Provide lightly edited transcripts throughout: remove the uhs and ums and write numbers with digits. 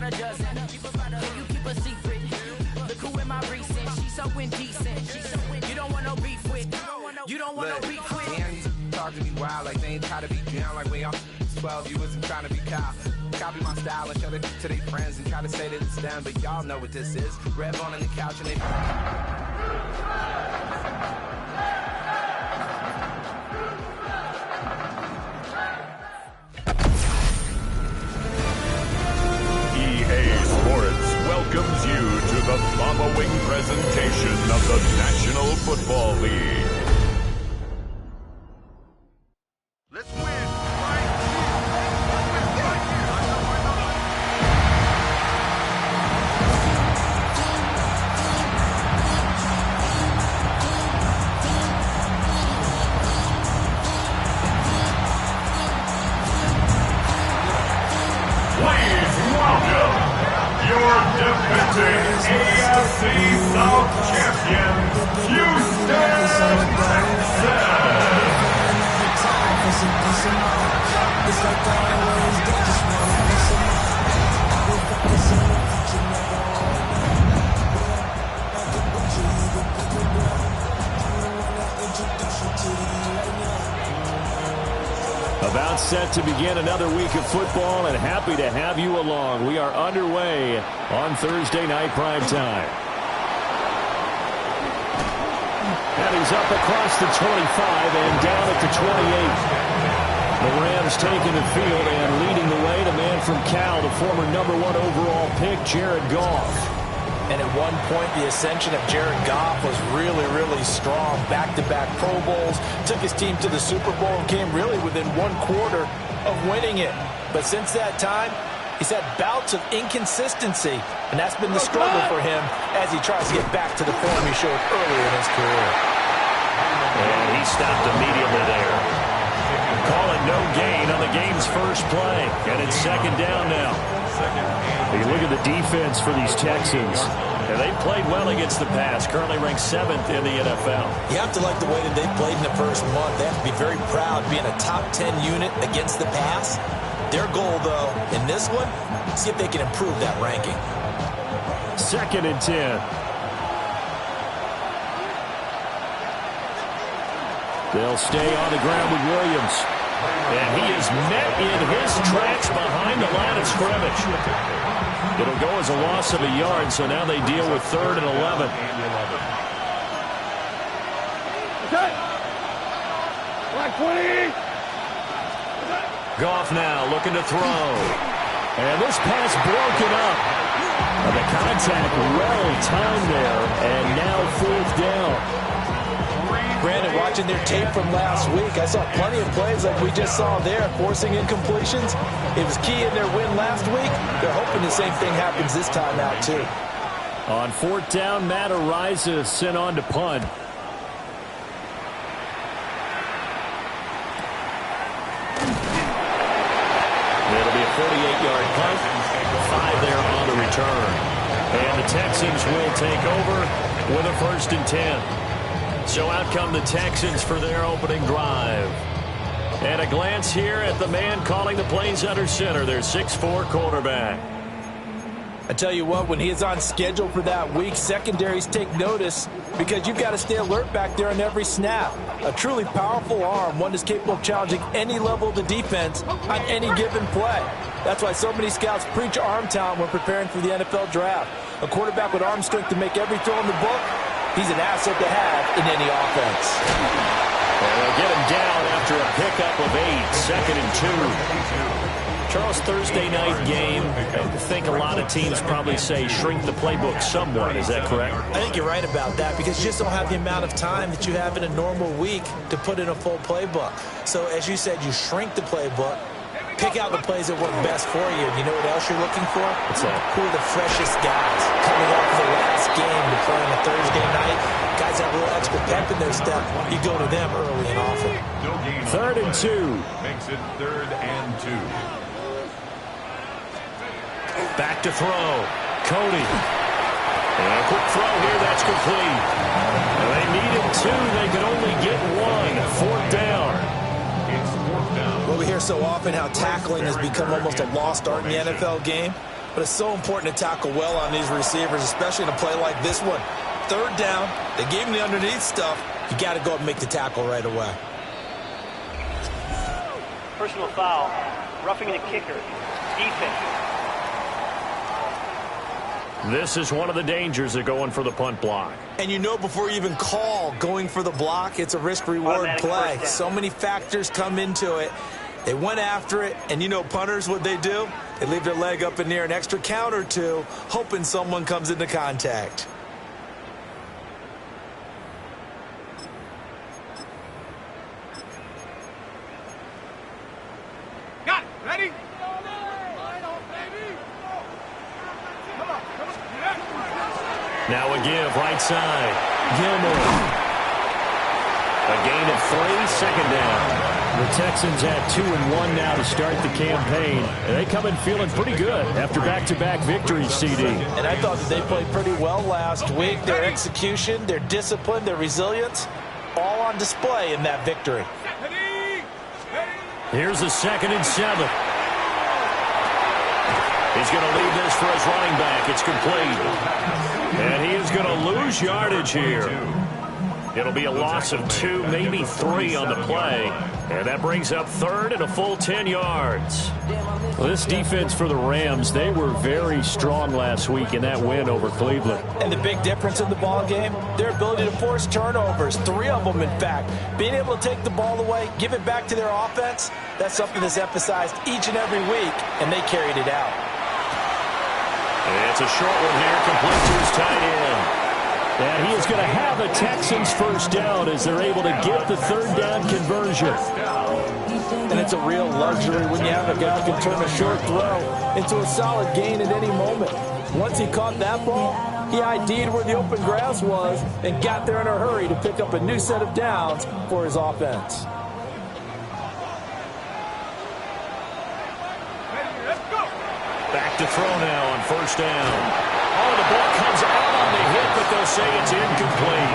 a dozen. Can you keep a secret? Look who in my recent. She's so indecent. You don't want no beef with. You don't want no beef with. Man, talk to me wild like they ain't try to be down like when y'all 12. You wasn't trying to be Kyle. Copy my style and show it to their friends and try to say that it's them, but y'all know what this is. Rev on the couch and they. EA Sports welcomes you to the following presentation of the National Football League. Let's win. Your defending AFC South champions, Houston About set to begin another week of football, and happy to have you along. We are underway on Thursday night prime time. And he's up across the 25 and down at the 28. The Rams taking the field and leading the way. The man from Cal, the former #1 overall pick, Jared Goff. And at one point, the ascension of Jared Goff was really, really strong. Back-to-back Pro Bowls, took his team to the Super Bowl, and came really within one quarter of winning it. But since that time, he's had bouts of inconsistency, and that's been the struggle for him as he tries to get back to the form he showed earlier in his career. And he stopped immediately there. Call it no gain on the game's first play. And it's second down now. You look at the defense for these Texans. And they played well against the pass. Currently ranked 7th in the NFL. You have to like the way that they played in the first month. They have to be very proud being a top 10 unit against the pass. Their goal, though, in this one, see if they can improve that ranking. 2nd and 10. They'll stay on the ground with Williams. And he is met in his tracks behind the line of scrimmage. It'll go as a loss of a yard, so now they deal with 3rd and 11. Okay. Black 20. Goff now looking to throw. And this pass broken up. The contact well timed there, and now 4th down. Brandon, watching their tape from last week, I saw plenty of plays like we just saw there, forcing incompletions. It was key in their win last week. They're hoping the same thing happens this time out, too. On 4th down, Matt Ariza sent on to punt. It'll be a 48-yard punt. 5 there on the return. And the Texans will take over with a 1st and 10. So out come the Texans for their opening drive. And a glance here at the man calling the plays under center, their 6'4" quarterback. I tell you what, when he is on schedule for that week, secondaries take notice because you've got to stay alert back there on every snap. A truly powerful arm, one that's capable of challenging any level of the defense on any given play. That's why so many scouts preach arm talent when preparing for the NFL draft. A quarterback with arm strength to make every throw in the book, he's an asset to have in any offense. And they'll get him down after a pickup of 8, 2nd and 2. Charles, Thursday night game, I think a lot of teams probably say shrink the playbook somewhat. Is that correct? I think you're right about that because you just don't have the amount of time that you have in a normal week to put in a full playbook. So as you said, you shrink the playbook, pick out the plays that work best for you. You know what else you're looking for? What's that? Who are the freshest guys coming off the last game to play on a Thursday night? Guys have a little extra pep in their step. You go to them early and often. 3rd and 2. Makes it 3rd and 2. Back to throw. Cody. And a quick throw here. That's complete. And they needed 2. They could only get 1. 4th down. Well, we hear so often how tackling has become almost a lost art in the NFL game. But it's so important to tackle well on these receivers, especially in a play like this one. Third down, they gave him the underneath stuff. You got to go up and make the tackle right away. Personal foul, roughing the kicker, defense. This is one of the dangers of going for the punt block. And you know before you even call going for the block, it's a risk-reward play. So many factors come into it. They went after it, and you know punters, what they do? They leave their leg up in the air an extra count or two, hoping someone comes into contact. Got it. Ready? Now a give, right side. Gilmore. A gain of 3, second down. The Texans have 2-1 now to start the campaign. And they come in feeling pretty good after back-to-back victories, CD. And I thought that they played pretty well last week. Their execution, their discipline, their resilience, all on display in that victory. Here's the 2nd and 7. He's going to leave this for his running back. It's complete. And he is going to lose yardage here. It'll be a loss of 2, maybe 3 on the play. And that brings up 3rd and a full 10 yards. Well, this defense for the Rams, they were very strong last week in that win over Cleveland. And the big difference in the ball game, their ability to force turnovers, 3 of them in fact. Being able to take the ball away, give it back to their offense, that's something that's emphasized each and every week, and they carried it out. It's a short one here, complete to his tight end. And he is going to have a Texans first down as they're able to get the 3rd down conversion. And it's a real luxury when you have a guy who can turn a short throw into a solid gain at any moment. Once he caught that ball, he ID'd where the open grass was and got there in a hurry to pick up a new set of downs for his offense. Back to throw now on 1st down. Oh, the ball comes out on the hit, but they'll say it's incomplete.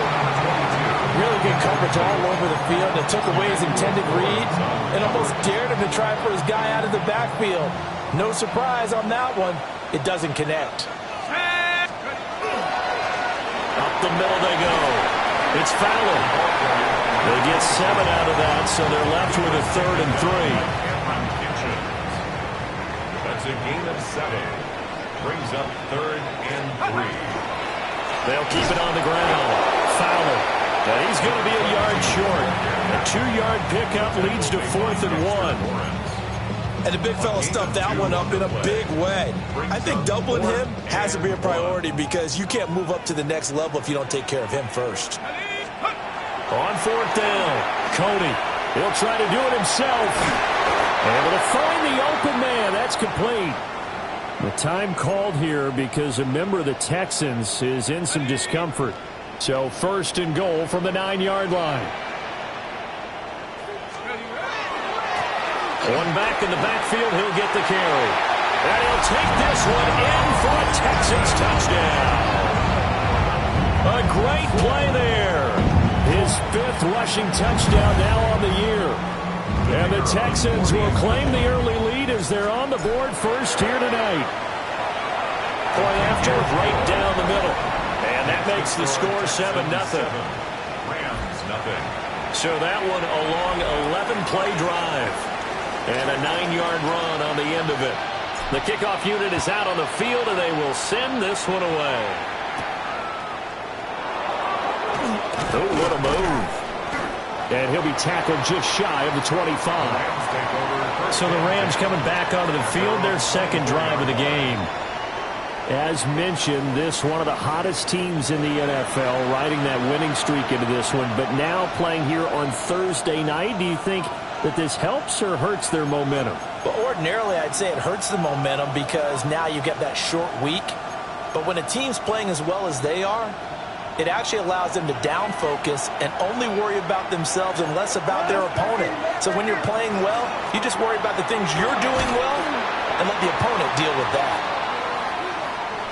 Really good coverage all over the field. It took away his intended read and almost dared him to try for his guy out of the backfield. No surprise on that one. It doesn't connect. Up the middle they go. It's Fowler. They get 7 out of that, so they're left with a 3rd and 3. That's a gain of 7. Brings up 3rd and 3. They'll keep it on the ground. Fowler. Now he's going to be a yard short. A 2-yard pickup leads to 4th and 1. And the big fella stuffed that one up in a big way. I think doubling him has to be a priority because you can't move up to the next level if you don't take care of him first. On 4th down, Cody. He'll try to do it himself. Able to find the open man. That's complete. The time called here because a member of the Texans is in some discomfort. So 1st and goal from the 9-yard line. One back in the backfield, he'll get the carry. And he'll take this one in for a Texans touchdown. A great play there. His 5th rushing touchdown now on the year. And the Texans will claim the early lead as they're on the board first here tonight. Point after, right down the middle. And that makes the score 7-0. Rams, nothing. So that one a long 11-play drive. And a 9-yard run on the end of it. The kickoff unit is out on the field, and they will send this one away. Oh, what a move. And he'll be tackled just shy of the 25. So the Rams coming back onto the field, their 2nd drive of the game. As mentioned, this one of the hottest teams in the NFL, riding that winning streak into this one, but now playing here on Thursday night. Do you think that this helps or hurts their momentum? Well, ordinarily, I'd say it hurts the momentum because now you get that short week. But when a team's playing as well as they are, it actually allows them to down focus and only worry about themselves and less about their opponent. So when you're playing well, you just worry about the things you're doing well and let the opponent deal with that.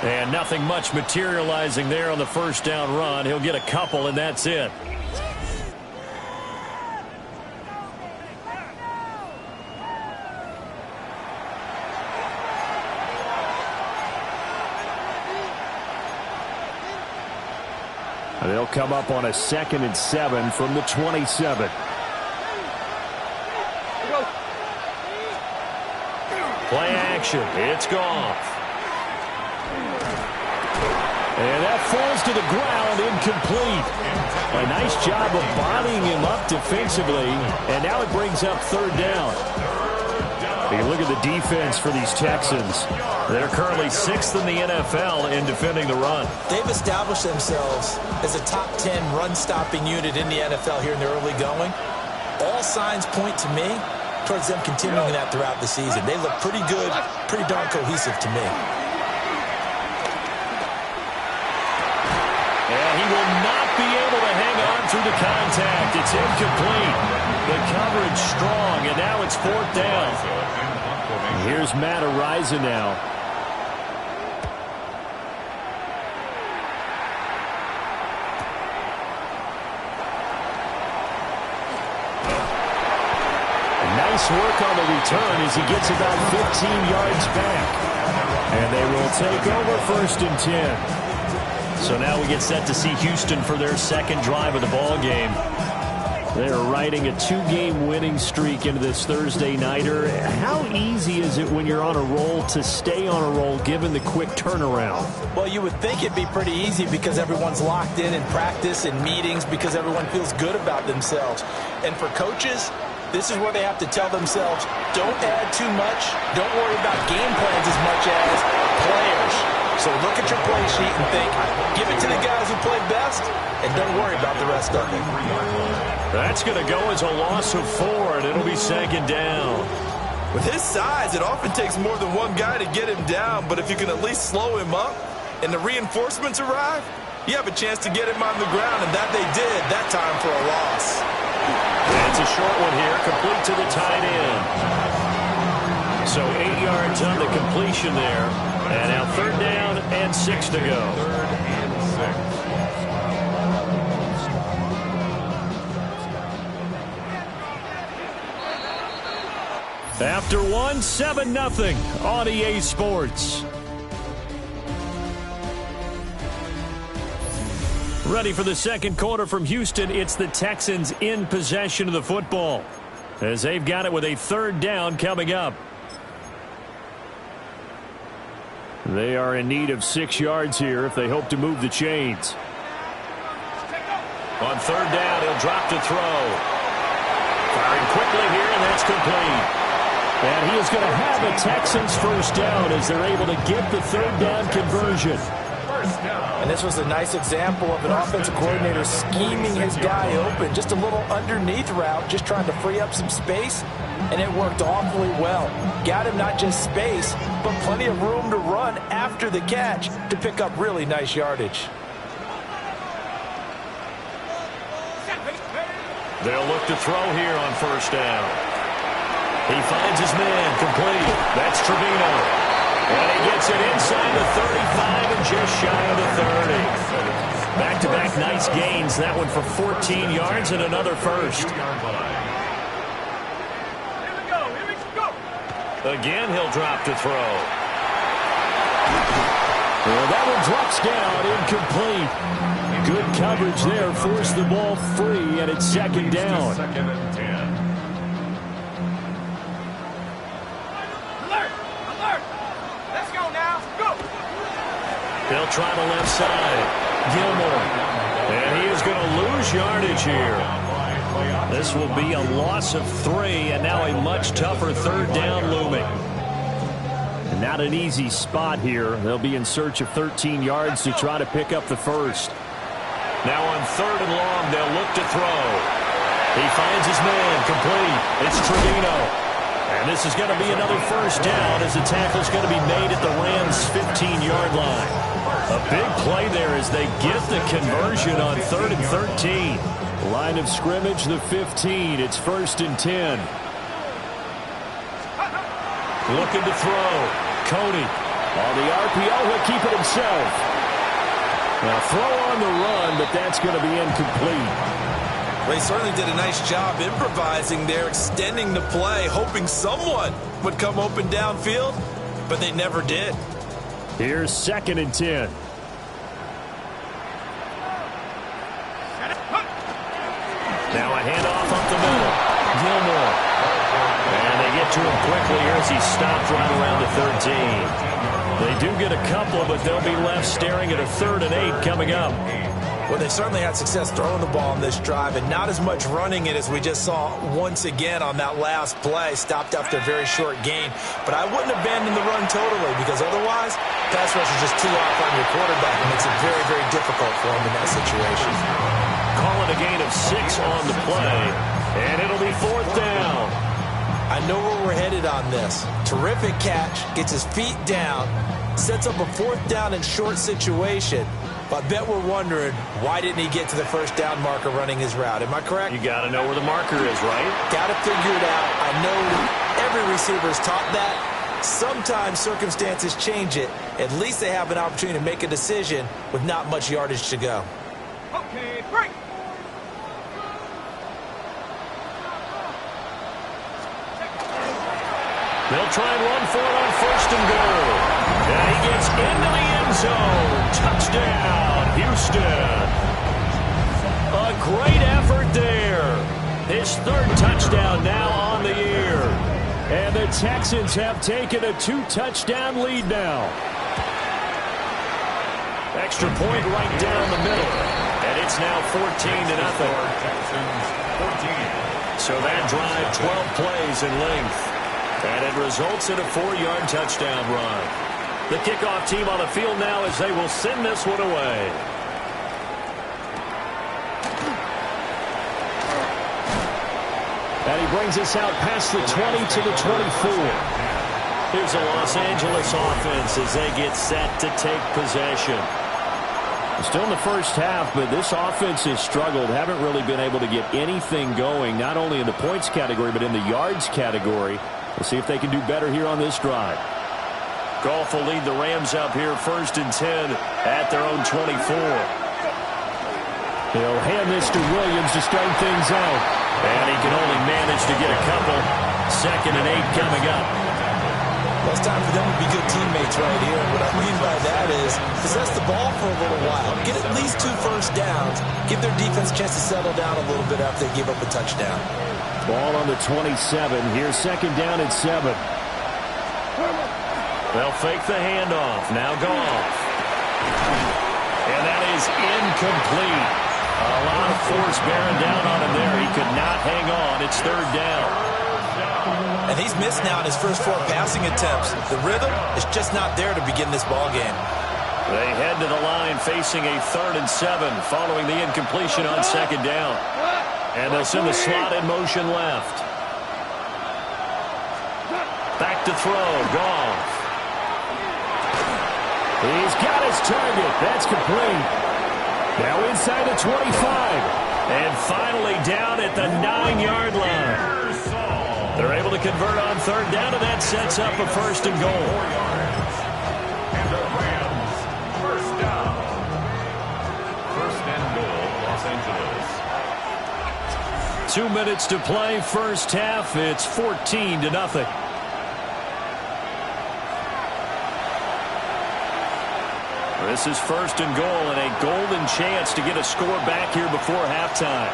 And nothing much materializing there on the 1st down run. He'll get a couple, and that's it. They'll come up on a 2nd and 7 from the 27. Play action. It's Goff. And that falls to the ground, incomplete. A nice job of bodying him up defensively, and now it brings up 3rd down. You look at the defense for these Texans. They're currently 6th in the NFL in defending the run. They've established themselves as a top 10 run-stopping unit in the NFL here in the early going. All signs point to me towards them continuing that throughout the season. They look pretty good, pretty darn cohesive to me. And he will not be able to hang on through the contact. It's incomplete. The coverage strong, and now it's 4th down. Here's Matt Araiza now. Nice work on the return as he gets about 15 yards back. And they will take over 1st and 10. So now we get set to see Houston for their 2nd drive of the ball game. They are riding a 2-game winning streak into this Thursday nighter. How easy is it when you're on a roll to stay on a roll given the quick turnaround? Well, you would think it'd be pretty easy because everyone's locked in practice and meetings because everyone feels good about themselves. And for coaches, this is where they have to tell themselves, don't add too much. Don't worry about game plans as much as players. So look at your play sheet and think, give it to the guys who play best, and don't worry about the rest of it. That's going to go as a loss of 4, and it'll be 2nd down. With his size, it often takes more than one guy to get him down, but if you can at least slow him up and the reinforcements arrive, you have a chance to get him on the ground, and that they did that time for a loss. And it's a short one here, complete to the tight end. So 8 yards on the completion there. And now 3rd down and 6 to go. After 1, 7-0 on EA Sports. Ready for the 2nd quarter from Houston. It's the Texans in possession of the football as they've got it with a 3rd down coming up. They are in need of 6 yards here if they hope to move the chains. On 3rd down, he'll drop to throw. Firing quickly here, and that's complete. And he is going to have a Texans 1st down as they're able to get the 3rd down conversion. And this was a nice example of an offensive coordinator scheming his guy open. Just a little underneath route, just trying to free up some space, and it worked awfully well. Got him not just space, but plenty of room to run after the catch to pick up really nice yardage. They'll look to throw here on 1st down. He finds his man, complete. That's Trevino. And he gets it inside the 35 and just shy of the 30. Back-to-back nice gains. That one for 14 yards and another 1st. Again, he'll drop to throw. Well, that one drops down, incomplete. Good coverage there, forced the ball free, and it's 2nd down. 2nd and 10. They'll try the left side. Gilmore. And he is going to lose yardage here. This will be a loss of 3, and now a much tougher 3rd down looming. And not an easy spot here. They'll be in search of 13 yards to try to pick up the 1st. Now on 3rd and long, they'll look to throw. He finds his man, complete. It's Trevino. And this is going to be another 1st down as the tackle's going to be made at the Rams' 15-yard line. A big play there as they get the conversion on 3rd and 13. Line of scrimmage, the 15. It's 1st and 10. Looking to throw. Cody on the RPO. He'll keep it himself. Now throw on the run, but that's going to be incomplete. They certainly did a nice job improvising there, extending the play, hoping someone would come open downfield, but they never did. Here's 2nd and 10. to him quickly here as he stopped right around the 13. They do get a couple, but they'll be left staring at a 3rd and 8 coming up. Well, they certainly had success throwing the ball on this drive, and not as much running it as we just saw once again on that last play. Stopped after a very short gain. But I wouldn't abandon the run totally, because otherwise, pass rush is just too off on your quarterback. It makes it very, very difficult for him in that situation. Call it a gain of 6 on the play, and it'll be 4th down. I know where we're headed on this. Terrific catch, gets his feet down, sets up a 4th down and short situation. But I bet we're wondering, why didn't he get to the 1st down marker running his route? Am I correct? You got to know where the marker is, right? Got to figure it out. I know every receiver is taught that. Sometimes circumstances change it. At least they have an opportunity to make a decision with not much yardage to go. Okay, break. They'll try and run for it on 1st and goal. And he gets into the end zone. Touchdown, Houston. A great effort there. His 3rd touchdown now on the year. And the Texans have taken a 2-touchdown lead now. Extra point right down the middle. And it's now 14-0. So that drive, 12 plays in length. And it results in a 4-yard touchdown run. The kickoff team on the field now as they will send this one away. And he brings us out past the 20 to the 24. Here's a Los Angeles offense as they get set to take possession. Still in the first half, but this offense has struggled. Haven't really been able to get anything going, not only in the points category, but in the yards category. We'll see if they can do better here on this drive. Goff will lead the Rams up here 1st and 10 at their own 24. He'll hand this to Williams to start things out. And he can only manage to get a couple. 2nd and 8 coming up. Well, it's time for them to be good teammates right here. What I mean by that is possess the ball for a little while. Get at least 2 first downs. Give their defense a chance to settle down a little bit after they give up a touchdown. Ball on the 27. Here's 2nd down and 7. They'll fake the handoff. Now Goff. And that is incomplete. A lot of force bearing down on him there. He could not hang on. It's 3rd down. And he's missed now in his first 4 passing attempts. The rhythm is just not there to begin this ball game. They head to the line facing a 3rd and 7 following the incompletion on 2nd down. And they'll send the slot in motion left. Back to throw. Goff. He's got his target. That's complete. Now inside the 25. And finally down at the 9-yard line. They're able to convert on 3rd down, and that sets up a 1st and goal. And the Rams, 1st down. 1st and goal, Los Angeles. 2 minutes to play, first half. It's 14-0. This is 1st and goal and a golden chance to get a score back here before halftime.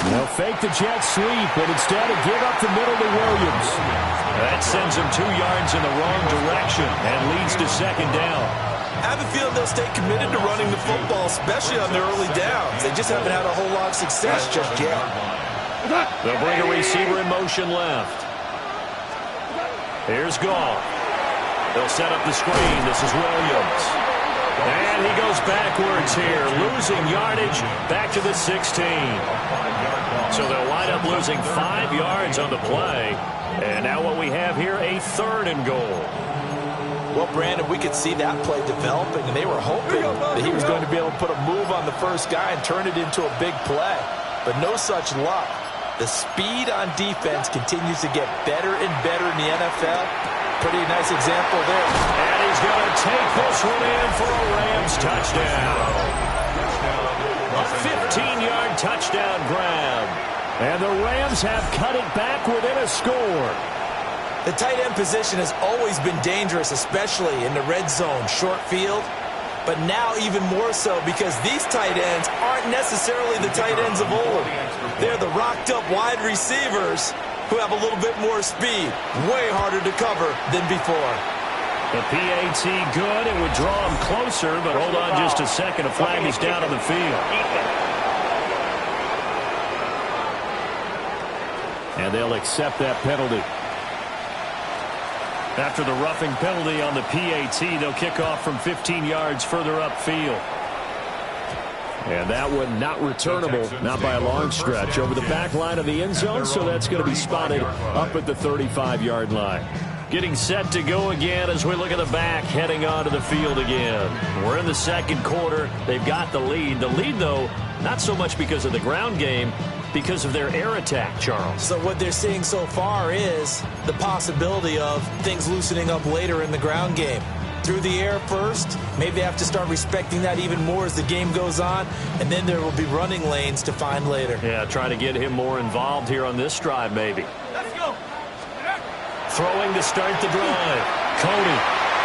They'll fake the jet sweep, but instead of give up the middle to Williams. That sends him 2 yards in the wrong direction and leads to 2nd down. I have a feeling they'll stay committed to running the football, especially on their early downs. They just haven't had a whole lot of success just yet. They'll bring a receiver in motion left. Here's Goff. They'll set up the screen. This is Williams. And he goes backwards here, losing yardage back to the 16. So they'll wind up losing 5 yards on the play. And now what we have here, a 3rd and goal. Well, Brandon, we could see that play developing, and they were hoping that he was going to be able to put a move on the first guy and turn it into a big play. But no such luck. The speed on defense continues to get better and better in the NFL. Pretty nice example there. And he's going to take this one in for a Rams touchdown. A 15-yard touchdown grab. And the Rams have cut it back within a score. The tight end position has always been dangerous, especially in the red zone, short field. but now even more so because these tight ends aren't necessarily the tight ends of old. They're the rocked-up wide receivers who have a little bit more speed. Way harder to cover than before. The PAT good. It would draw him closer, but hold on just a second. A flag is down on the field. And they'll accept that penalty. After the roughing penalty on the PAT, they'll kick off from 15 yards further upfield. And that one not returnable, not by a long stretch, over the back line of the end zone, so that's going to be spotted up at the 35-yard line. Getting set to go again as we look at the back, heading onto the field again. We're in the second quarter. They've got the lead. The lead, though, not so much because of the ground game, because of their air attack, Charles. So what they're seeing so far is the possibility of things loosening up later in the ground game. Through the air first, maybe they have to start respecting that even more as the game goes on, and then there will be running lanes to find later. Yeah, trying to get him more involved here on this drive, maybe. Throwing to start the drive. Cody.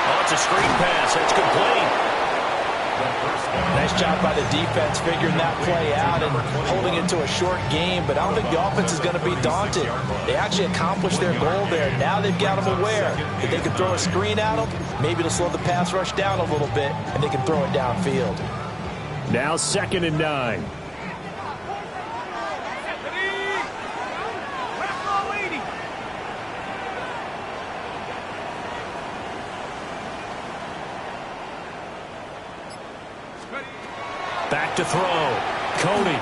Oh, it's a screen pass. That's complete. Nice job by the defense figuring that play out and holding it to a short game, but I don't think the offense is going to be daunted. They actually accomplished their goal there. Now they've got them aware that they can throw a screen at them, maybe to slow the pass rush down a little bit, and they can throw it downfield. Now 2nd and 9. Back to throw. Cody.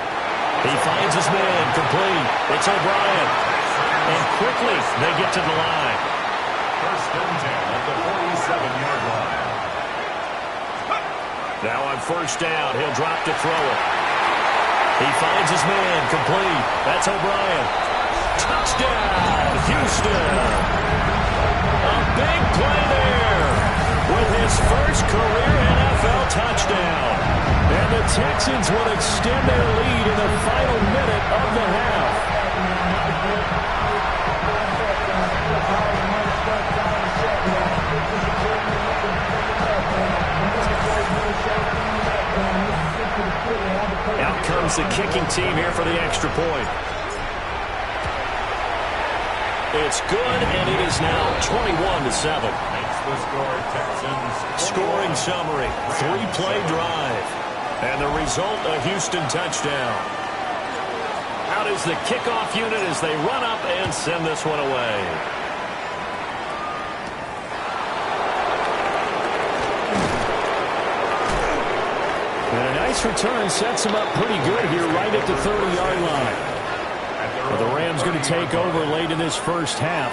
He finds his man. Complete. It's O'Brien. And quickly they get to the line. 1st and 10 at the 47-yard line. Now on 1st down, he'll drop to throw it. He finds his man. Complete. That's O'Brien. Touchdown, Houston. A big play there with his first career NFL touchdown. And the Texans will extend their lead in the final minute of the half. Out comes the kicking team here for the extra point. It's good, and it is now 21-7. Makes the score Texans. Scoring summary, 3-play drive. And the result, a Houston touchdown. Out is the kickoff unit as they run up and send this one away. And a nice return sets him up pretty good here right at the 30-yard line. Well, the Rams going to take over late in this first half.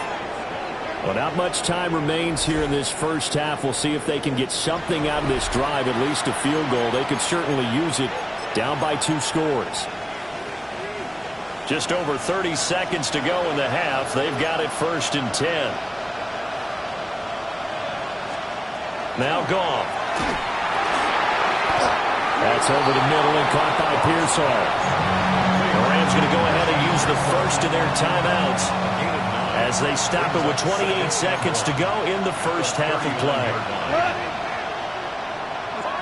Well, not much time remains here in this first half. We'll see if they can get something out of this drive, at least a field goal. They could certainly use it down by 2 scores. Just over 30 seconds to go in the half. They've got it 1st and 10. Now Goff. That's over the middle and caught by Pearsall. The Rams going to go ahead and use the first of their timeouts as they stop it with 28 seconds to go in the first half of play.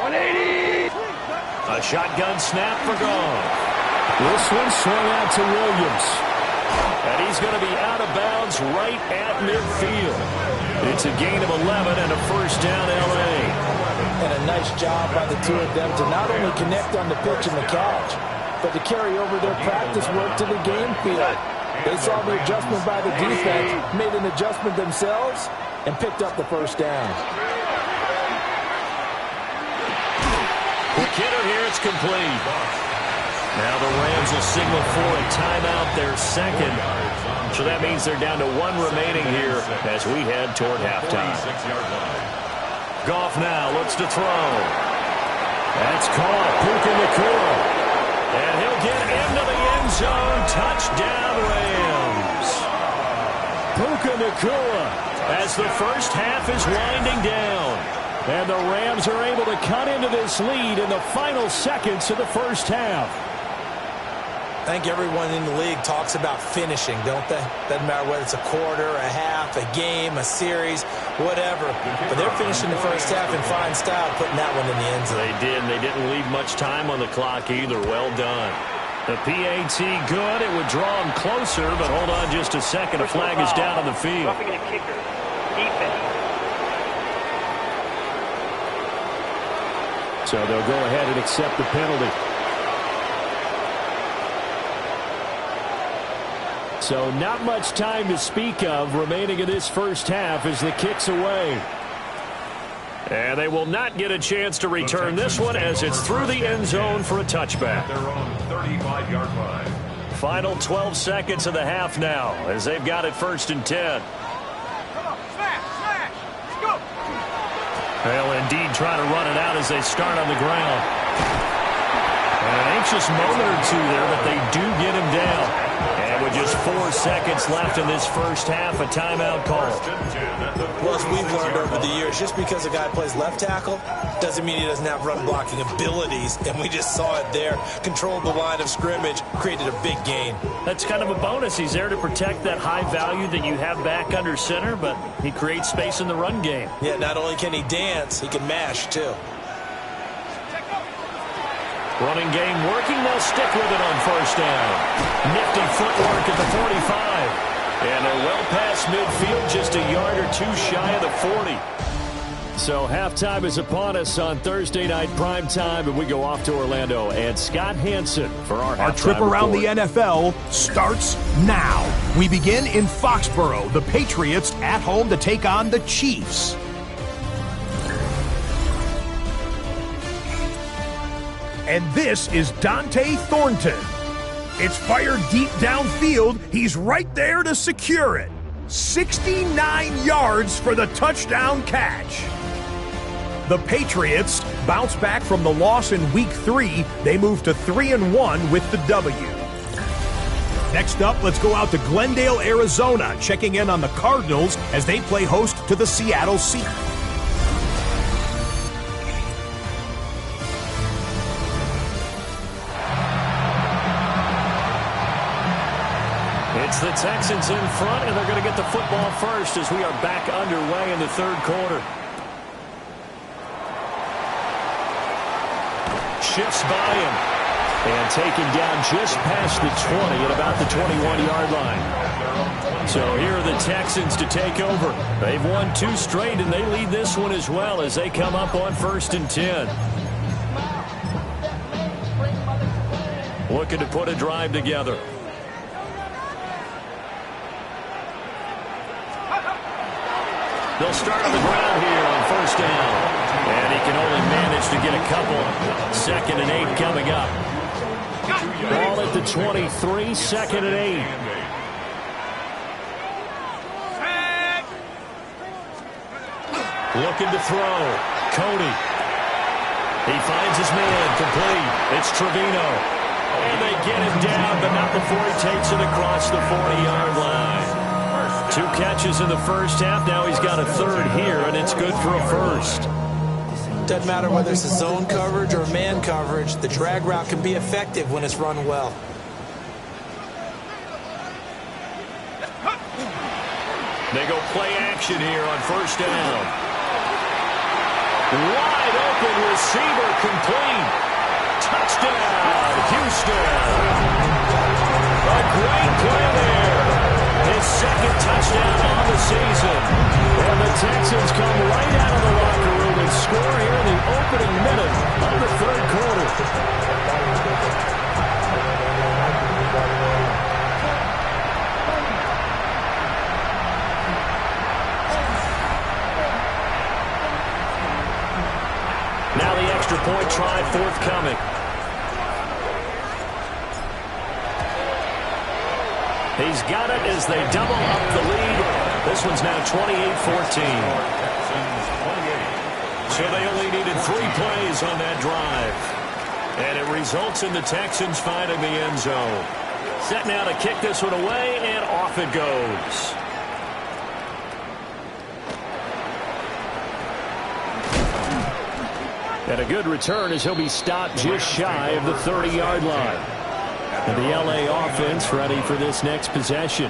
180. A shotgun snap for Goff. This one swung out to Williams. And he's going to be out of bounds right at midfield. It's a gain of 11 and a 1st down L.A. And a nice job by the two of them to not only connect on the pitch and the catch, but to carry over their practice work to the game field. They saw the adjustment by the defense, made an adjustment themselves, and picked up the 1st down. Quick hitter here, it's complete. Now the Rams will signal for a timeout, their 2nd. So that means they're down to 1 remaining here as we head toward halftime. Goff now looks to throw. That's caught. Puka Nacua. And he'll get into the end zone. Touchdown, Rams. Puka Nacua as the first half is winding down. And the Rams are able to cut into this lead in the final seconds of the first half. I think everyone in the league talks about finishing, don't they? Doesn't matter whether it's a quarter, a half, a game, a series, whatever. But they're finishing the first half in fine style, putting that one in the end zone. They did, and they didn't leave much time on the clock either. Well done. The PAT good. It would draw them closer, but hold on just a second. A flag is down on the field. Roughing a kicker. Defense. So they'll go ahead and accept the penalty. So not much time to speak of remaining in this first half as the kick's away. And they will not get a chance to return this one as it's through the end zone for a touchback. They're on 35-yard line. Final 12 seconds of the half now as they've got it 1st and 10. They'll indeed try to run it out as they start on the ground. And an anxious moment or two there, but they do get him down. And with just 4 seconds left in this first half, a timeout call. Well, as we've learned over the years, just because a guy plays left tackle doesn't mean he doesn't have run blocking abilities. And we just saw it there. Controlled the line of scrimmage, created a big gain. That's kind of a bonus. He's there to protect that high value that you have back under center, but he creates space in the run game. Yeah, not only can he dance, he can mash, too. Running game working. They'll stick with it on 1st down. Nifty footwork at the 45. And they're well past midfield, just a yard or two shy of the 40. So halftime is upon us on Thursday night primetime, and we go off to Orlando. And Scott Hansen for our trip around report. the NFL starts now. We begin in Foxborough. The Patriots at home to take on the Chiefs. And this is Dante Thornton. It's fired deep downfield. He's right there to secure it. 69 yards for the touchdown catch. The Patriots bounce back from the loss in Week 3. They move to 3-1 with the W. Next up, let's go out to Glendale, Arizona, checking in on the Cardinals as they play host to the Seattle Seahawks. It's the Texans in front, and they're going to get the football first as we are back underway in the 3rd quarter. Shifts by him and taken down just past the 20 at about the 21-yard line. So here are the Texans to take over. They've won 2 straight, and they lead this one as well as they come up on 1st and 10. Looking to put a drive together. They'll start on the ground here on 1st down. And he can only manage to get a couple. 2nd and 8 coming up. Ball at the 23, 2nd and 8. Looking to throw. Cody. He finds his man complete. It's Trevino. And they get him down, but not before he takes it across the 40-yard line. 2 catches in the first half. Now he's got a 3rd here, and it's good for a 1st. Doesn't matter whether it's a zone coverage or man coverage, the drag route can be effective when it's run well. They go play action here on 1st down. Wide open receiver complete. Touchdown, Houston. A great play there. His 2nd touchdown on the season. And the Texans come right out of the locker room and score here in the opening minute of the 3rd quarter. Now the extra point try forthcoming. He's got it as they double up the lead. This one's now 28-14. So they only needed 3 plays on that drive. And it results in the Texans finding the end zone. Set now to kick this one away, and off it goes. And a good return as he'll be stopped just shy of the 30-yard line. And the LA offense ready for this next possession.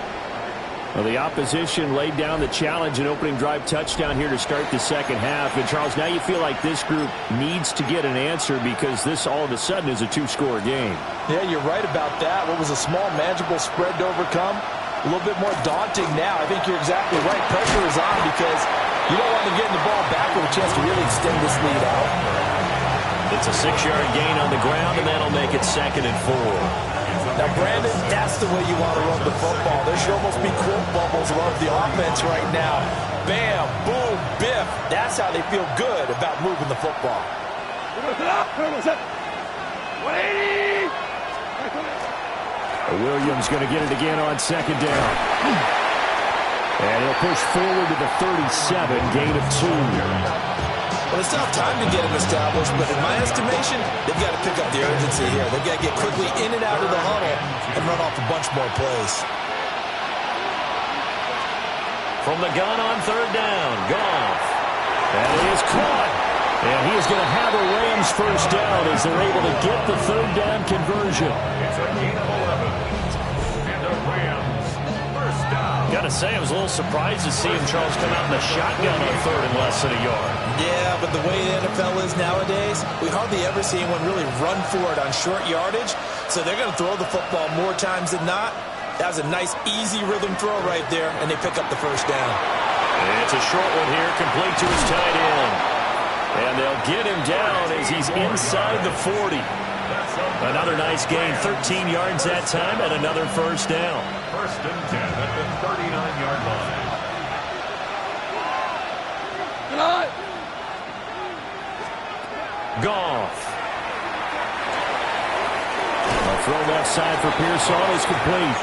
Well, the opposition laid down the challenge and opening drive touchdown here to start the second half. And, Charles, now you feel like this group needs to get an answer because this all of a sudden is a two-score game. Yeah, you're right about that. What was a small, manageable spread to overcome, a little bit more daunting now. I think you're exactly right. Pressure is on because you don't want to get the ball back with a chance to really extend this lead out. It's a 6-yard gain on the ground, and that'll make it 2nd and 4. Now, Brandon, that's the way you want to run the football. There should almost be quote bubbles above the offense right now. Bam, boom, biff. That's how they feel good about moving the football. 180! Williams going to get it again on 2nd down. And he'll push forward to the 37, gain of 2. Well, it's not time to get him established, but in my estimation, they've got to pick up the urgency here. They've got to get quickly in and out of the huddle and run off a bunch more plays. From the gun on 3rd down, Goff. And it is caught. And he is going to have a Rams first down as they're able to get the 3rd down conversion. It's a gain of 11. And the Rams first down. Got to say, I was a little surprised to see him, Charles, come out in the shotgun on 3rd and less than a yard. Yeah, but the way the NFL is nowadays, we hardly ever see anyone really run for it on short yardage. So they're going to throw the football more times than not. That was a nice, easy rhythm throw right there, and they pick up the first down. It's a short one here, complete to his tight end. And they'll get him down as he's inside the 40. Another nice gain, 13 yards that time, and another first down. 1st and 10 at the 39-yard line. Goff. A throw left side for Pearson is complete.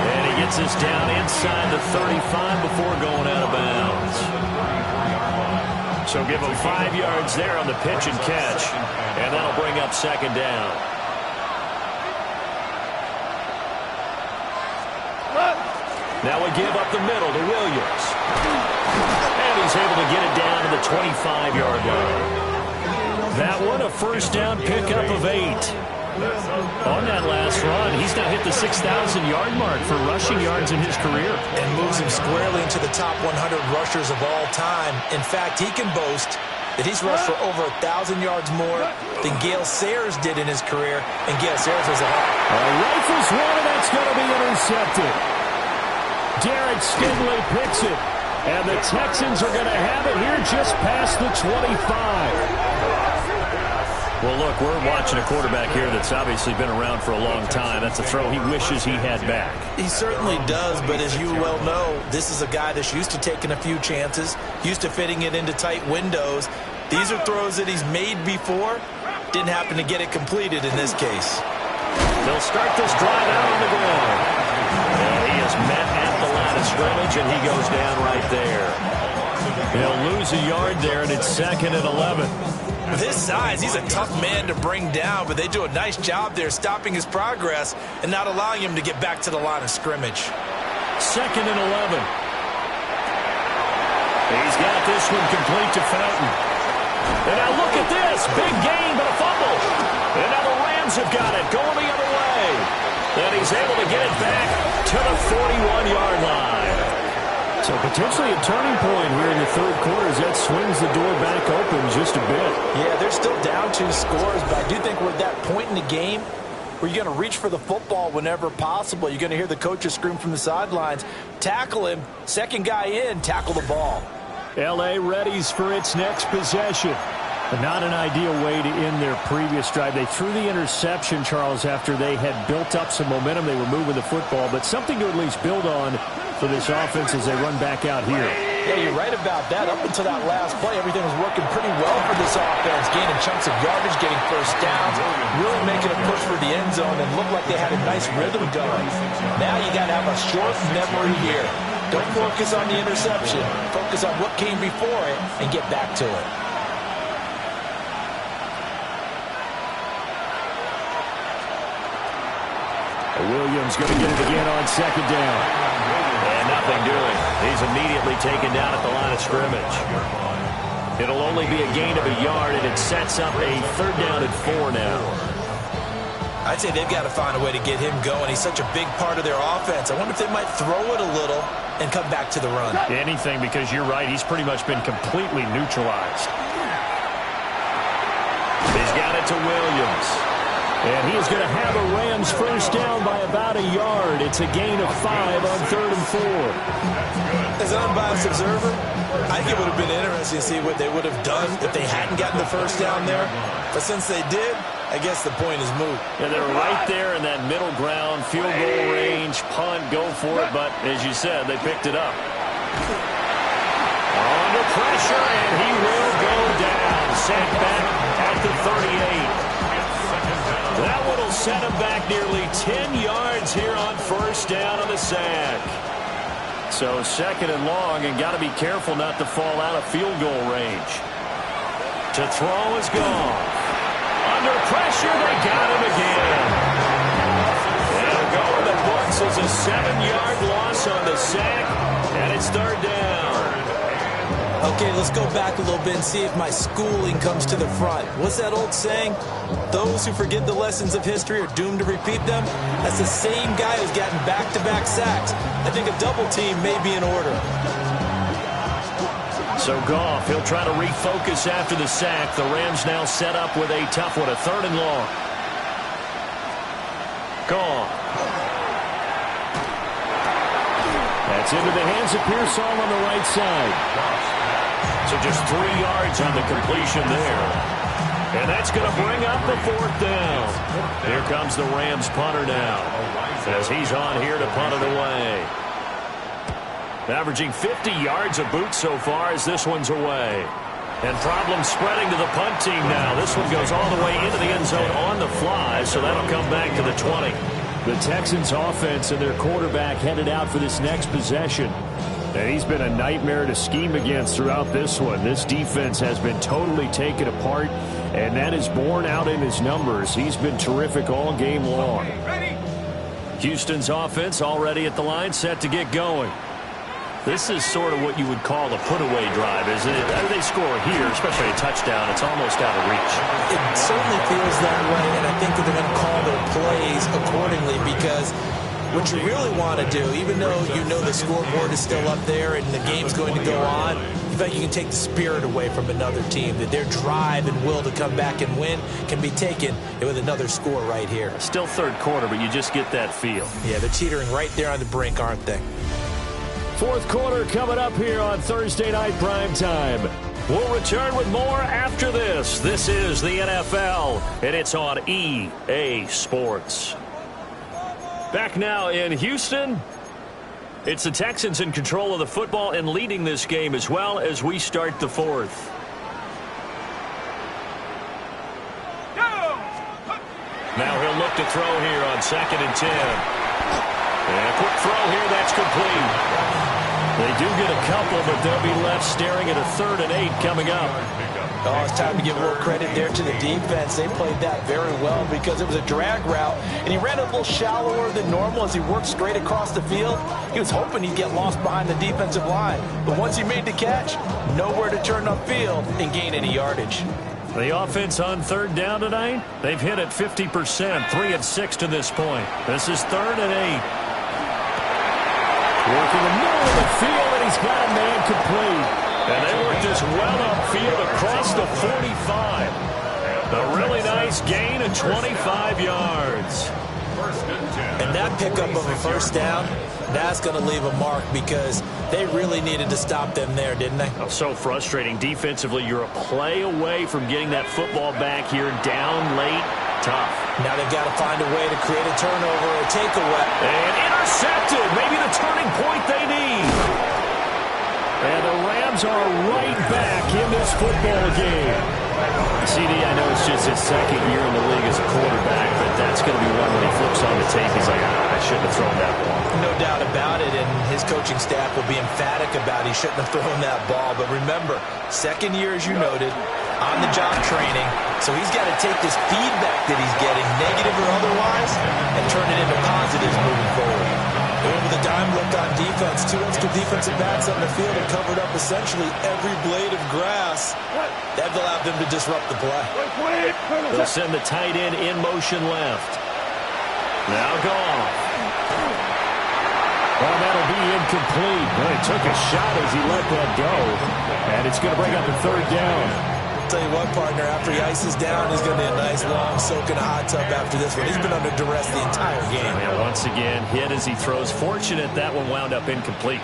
And he gets this down inside the 35 before going out of bounds. So give him 5 yards there on the pitch and catch. And that'll bring up 2nd down. Now we give up the middle to Williams. And he's able to get it down to the 25-yard line. That one, a first down pickup of 8. On that last run, he's now hit the 6,000-yard mark for rushing yards in his career. And moves him squarely into the top 100 rushers of all time. In fact, he can boast that he's rushed for over 1,000 yards more than Gale Sayers did in his career. And Gale Sayers was a rifles one, and that's going to be intercepted. Derek Stingley picks it. And the Texans are going to have it here just past the 25. Well, look, we're watching a quarterback here that's obviously been around for a long time. That's a throw he wishes he had back. He certainly does, but as you well know, this is a guy that's used to taking a few chances, used to fitting it into tight windows. These are throws that he's made before. Didn't happen to get it completed in this case. They'll start this drive out on the ground. And he is met at the line of scrimmage, and he goes down right there. He'll lose a yard there, and it's 2nd and 11. With his size, he's a tough man to bring down, but they do a nice job there stopping his progress and not allowing him to get back to the line of scrimmage. 2nd and 11. He's got this one complete to Fountain. And now look at this. Big gain, but a fumble. And now the Rams have got it going the other way. And he's able to get it back to the 41-yard line. So potentially a turning point here in the 3rd quarter as that swings the door back open just a bit. Yeah, they're still down 2 scores, but I do think we're at that point in the game where you're going to reach for the football whenever possible. You're going to hear the coaches scream from the sidelines, tackle him, 2nd guy in, tackle the ball. L.A. readies for its next possession. But not an ideal way to end their previous drive. They threw the interception, Charles, after they had built up some momentum. They were moving the football, but something to at least build on for this offense as they run back out here. Yeah, you're right about that. Up until that last play, everything was working pretty well for this offense, gaining chunks of yardage, getting first downs, really making a push for the end zone, and looked like they had a nice rhythm going. Now you got to have a short memory here. Don't focus on the interception. Focus on what came before it and get back to it. Williams going to get it again on 2nd down. And nothing doing. He's immediately taken down at the line of scrimmage. It'll only be a gain of a yard, and it sets up a 3rd down and 4 now. I'd say they've got to find a way to get him going. He's such a big part of their offense. I wonder if they might throw it a little and come back to the run. Anything, because you're right. He's pretty much been completely neutralized. He's got it to Williams. And he is going to have a Rams first down by about a yard. It's a gain of 5 on 3rd and 4. As an unbiased observer, I think it would have been interesting to see what they would have done if they hadn't gotten the first down there. But since they did, I guess the point is moot. Yeah, they're right there in that middle ground, field goal range, punt, go for it. But as you said, they picked it up. Under pressure, and he will go down. Sent back at the 38. That one will set him back nearly 10 yards here on first down on the sack. So 2nd and long, and got to be careful not to fall out of field goal range. To throw is gone. Under pressure, they got him again. And it'll go in the books as a 7-yard loss on the sack, and it's 3rd down. Okay, let's go back a little bit and see if my schooling comes to the front. What's that old saying? Those who forget the lessons of history are doomed to repeat them. That's the same guy who's gotten back-to-back sacks. I think a double team may be in order. So Goff, he'll try to refocus after the sack. The Rams now set up with a tough one, a 3rd and long. Goff. That's into the hands of Pearsall on the right side. So just 3 yards on the completion there. And that's going to bring up the 4th down. Here comes the Rams punter now, as he's on here to punt it away. Averaging 50 yards a boot so far as this one's away. And problems spreading to the punt team now. This one goes all the way into the end zone on the fly, so that'll come back to the 20. The Texans offense and their quarterback headed out for this next possession. And he's been a nightmare to scheme against throughout this one. This defense has been totally taken apart, and that is borne out in his numbers. He's been terrific all game long. Houston's offense already at the line, set to get going. This is sort of what you would call a put-away drive, isn't it? After they score here, especially a touchdown, it's almost out of reach. It certainly feels that way, and I think that they're going to call their plays accordingly, because what you really want to do, even though you know the scoreboard is still up there and the game's going to go on, you bet you can take the spirit away from another team, that their drive and will to come back and win can be taken with another score right here. Still 3rd quarter, but you just get that feel. Yeah, they're teetering right there on the brink, aren't they? 4th quarter coming up here on Thursday Night Primetime. We'll return with more after this. This is the NFL, and it's on EA Sports. Back now in Houston. It's the Texans in control of the football and leading this game as well as we start the 4th. Now he'll look to throw here on 2nd and 10. And a quick throw here, that's complete. They do get a couple, but they'll be left staring at a 3rd and 8 coming up. Oh, it's time to give a little credit there to the defense. They played that very well because it was a drag route, and he ran a little shallower than normal as he worked straight across the field. He was hoping he'd get lost behind the defensive line, but once he made the catch, nowhere to turn upfield and gain any yardage. The offense on 3rd down tonight, they've hit it 50%, 3 of 6 to this point. This is 3rd and 8. Working the middle of the field, and he's got a man complete. And they worked this well upfield across the 45. A really nice gain of 25 yards. And that pickup of a first down, that's going to leave a mark because they really needed to stop them there, didn't they? Oh, so frustrating. Defensively, you're a play away from getting that football back here down late. Tough. Now they've got to find a way to create a turnover or a takeaway. And intercepted. Maybe the turning point they need. And the Rams are right back in this football game. CD, I know it's just his 2nd year in the league as a quarterback, but that's going to be one when he flips on the tape. He's like, I shouldn't have thrown that ball. No doubt about it, and his coaching staff will be emphatic about he shouldn't have thrown that ball. But remember, 2nd year, as you noted, on-the-job training, so he's got to take this feedback that he's getting, negative or otherwise, and turn it into positives moving forward. And with a dime look on defense, 2 extra defensive backs on the field and covered up essentially every blade of grass. That allowed them to disrupt the play. They'll send the tight end in motion left. Now Goff. Oh, that'll be incomplete. Well, he took a shot as he let that go. And it's going to bring up a third down. I'll tell you what, partner, after he ices down, he's going to be a nice long soak in a hot tub after this one. He's been under duress the entire game. And once again, hit as he throws. Fortunate that one wound up incomplete.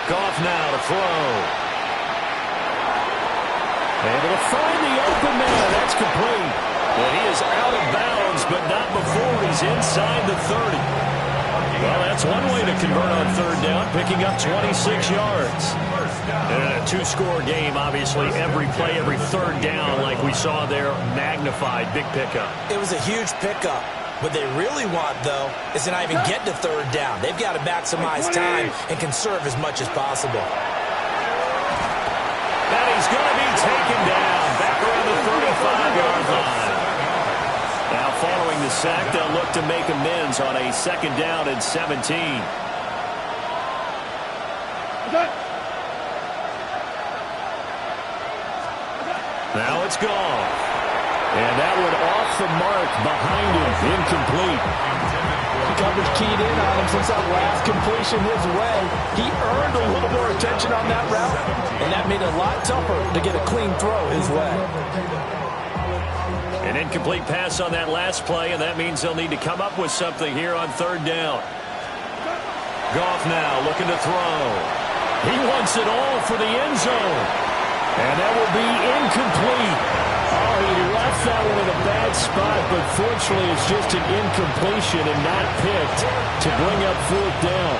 Goff now to throw. Able to find the open man. That's complete. And he is out of bounds, but not before he's inside the 30. Well, that's one way to convert on third down, picking up 26 yards. And in a two-score game, obviously, every play, every third down, like we saw there, magnified, big pickup. It was a huge pickup. What they really want, though, is to not even get to third down. They've got to maximize time and conserve as much as possible. And he's going to be taken down back around the 35-yard line. Now, following the sack, they'll look to make amends on a second down and 17. Now it's gone. And that one off the mark behind him, incomplete. The coverage keyed in on him since that last completion his way. He earned a little more attention on that route, and that made it a lot tougher to get a clean throw his way. An incomplete pass on that last play, and that means they'll need to come up with something here on third down. Goff now looking to throw. He wants it all for the end zone. And that will be incomplete. Oh, he left that one in a bad spot, but fortunately it's just an incompletion and not picked to bring up fourth down.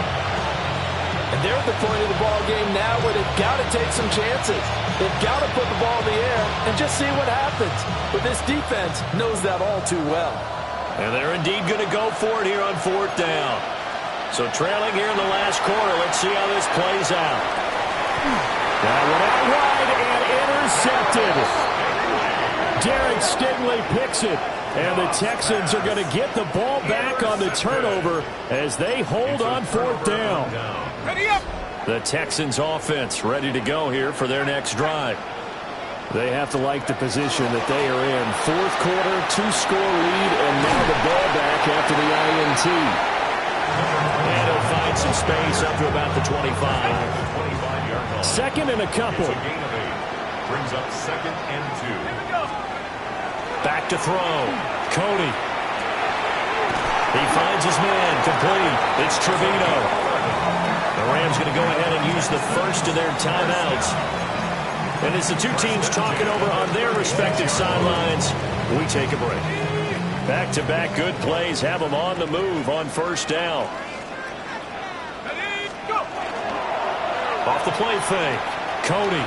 And they're at the point of the ball game now where they've got to take some chances. They've got to put the ball in the air and just see what happens. But this defense knows that all too well. And they're indeed going to go for it here on fourth down. So trailing here in the last quarter, let's see how this plays out. That one out wide and intercepted. Derek Stingley picks it. And the Texans are going to get the ball back on the turnover as they hold on fourth down. Ready up! The Texans offense ready to go here for their next drive. They have to like the position that they are in. Fourth quarter, two-score lead, and now the ball back after the INT. And he'll find some space up to about the 25. Second and a couple. Brings up second and 2. Back to throw. Cody. He finds his man. Complete. It's Trevino. The Rams going to go ahead and use the first of their timeouts. And as the two teams talking over on their respective sidelines, we take a break. Back-to-back good plays have them on the move on first down. Off the play fake. Cody.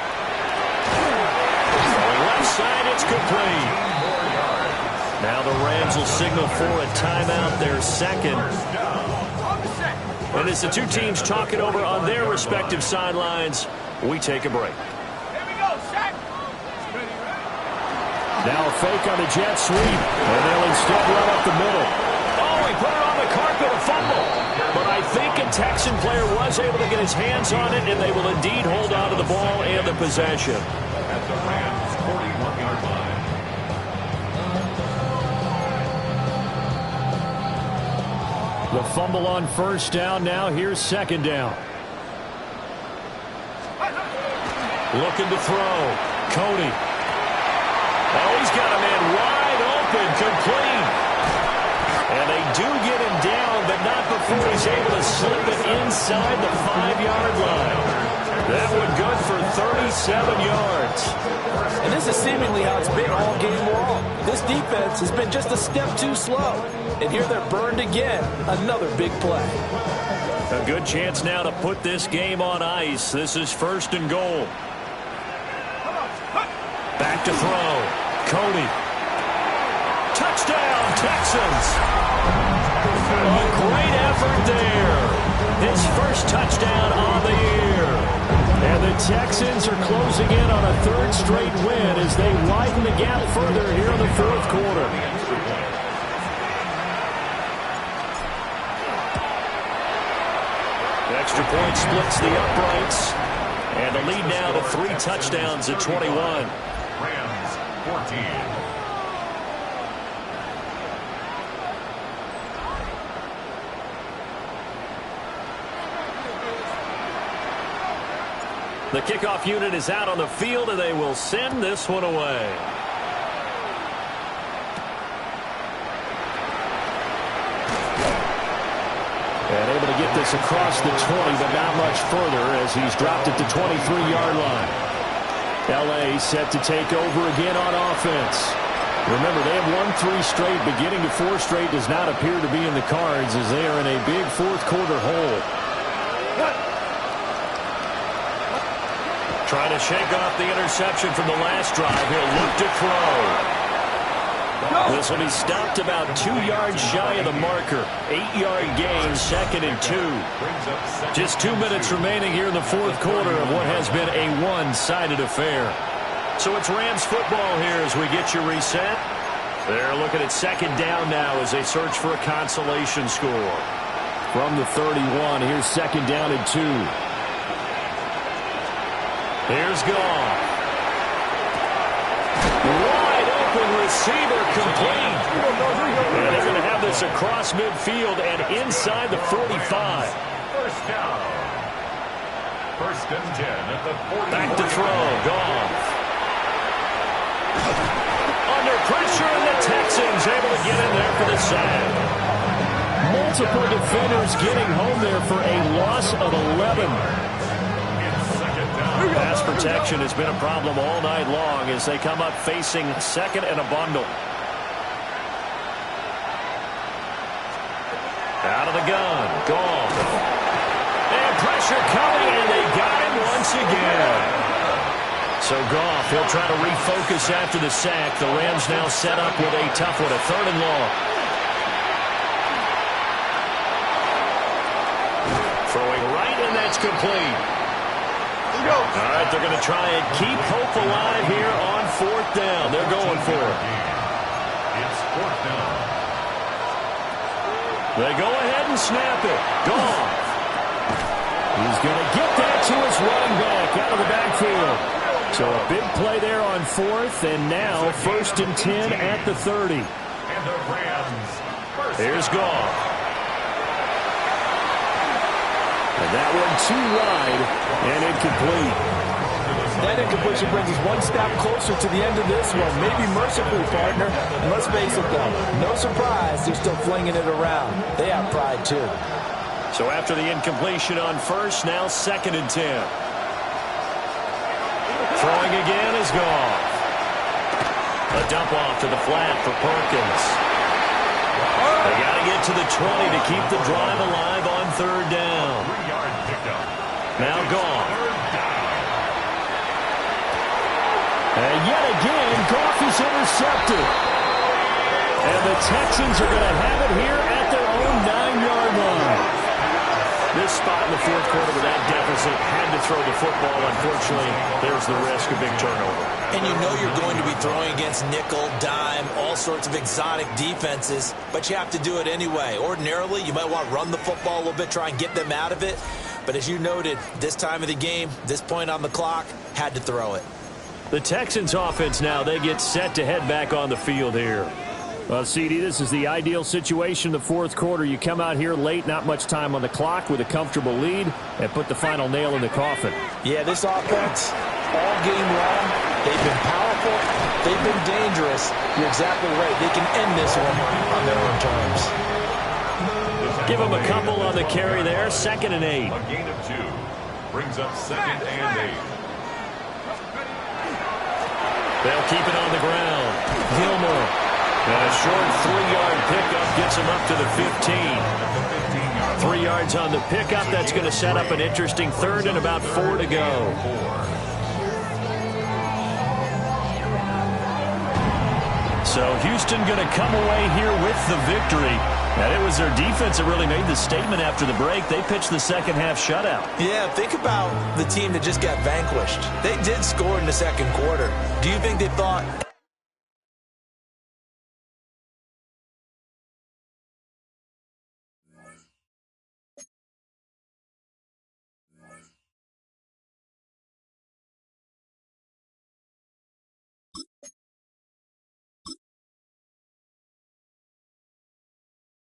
Left side, it's complete. Now the Rams will signal for a timeout, their second. And as the two teams talking over on their respective sidelines, we take a break. Now a fake on the jet sweep, and they'll instead run up the middle. Oh, he put it on the carpet, a fumble. But I think a Texan player was able to get his hands on it, and they will indeed hold on to the ball and the possession. At the Rams' 41-yard line. The fumble on first down. Now here's second down. Looking to throw. Cody. Oh, he's got a man wide open, complete. And they do get him down, but not before he's able to slip it inside the 5-yard line. That one good for 37 yards. And this is seemingly how it's been all game long. This defense has been just a step too slow. And here they're burned again. Another big play. A good chance now to put this game on ice. This is first and goal. Back to throw. Cody. Touchdown, Texans. A great effort there. His first touchdown on the year. And the Texans are closing in on a third straight win as they widen the gap further here in the fourth quarter. The extra point splits the uprights. And the lead now to 3 touchdowns at 21. Rams 14. The kickoff unit is out on the field, and they will send this one away. And able to get this across the 20, but not much further as he's dropped it to 23-yard line. L.A. set to take over again on offense. Remember, they have won 3 straight. Beginning to 4 straight does not appear to be in the cards as they are in a big fourth-quarter hole. Trying to shake off the interception from the last drive. He'll look to throw. This will be stopped about 2 yards shy of the marker. 8-yard gain, 2nd and 2. Just 2 minutes remaining here in the fourth quarter of what has been a one-sided affair. So it's Rams football here as we get you reset. They're looking at 2nd down now as they search for a consolation score. From the 31, here's 2nd down and 2. Here's Goff. Wide open receiver complete. And they're going to have this across midfield and inside the 45. First down. 1st and 10 at the 40. Back to throw. Goff. Under pressure, and the Texans able to get in there for the sack. Multiple defenders getting home there for a loss of 11. Pass protection has been a problem all night long as they come up facing 2nd and a bundle. Out of the gun. Goff. And pressure coming, and they got him once again. So Goff, he'll try to refocus after the sack. The Rams now set up with a tough one, a 3rd and long. Throwing right, and that's complete. All right, they're going to try and keep hope alive here on 4th down. They're going for it. It's 4th down. They go ahead and snap it. Goff. He's going to get that to his running back out of the backfield. So a big play there on 4th, and now 1st and 10 at the 30. And the Rams. Here's Goff. And that one too wide and incomplete. That incompletion brings us one step closer to the end of this one. Maybe mercifully, partner. And let's face it, though, no surprise they're still flinging it around. They have pride, too. So after the incompletion on 1st, now 2nd and 10. Throwing again is Goff. A dump off to the flat for Perkins. They got to get to the 20 to keep the drive alive on 3rd down. 3-yard pickup. Now Goff. And yet again, Goff is intercepted. And the Texans are going to have it here at their own 9-yard line. This spot in the fourth quarter with that deficit, had to throw the football. Unfortunately, there's the risk of big turnover. And you know you're going to be throwing against nickel, dime, all sorts of exotic defenses, but you have to do it anyway. Ordinarily, you might want to run the football a little bit, try and get them out of it. But as you noted, this time of the game, this point on the clock, had to throw it. The Texans offense now, they get set to head back on the field here. Well, CD, this is the ideal situation in the fourth quarter. You come out here late, not much time on the clock with a comfortable lead, and put the final nail in the coffin. Yeah, this offense, all game long, they've been powerful, they've been dangerous. You're exactly right. They can end this one on their own terms. Give them a couple on the carry there, 2nd and 8. A gain of 2 brings up 2nd and 8. They'll keep it on the ground. Gilmore. And a short 3-yard pickup gets him up to the 15. 3 yards on the pickup. That's going to set up an interesting 3rd and about 4 to go. So Houston going to come away here with the victory. And it was their defense that really made the statement after the break. They pitched the second half shutout. Yeah, think about the team that just got vanquished. They did score in the second quarter. Do you think they thought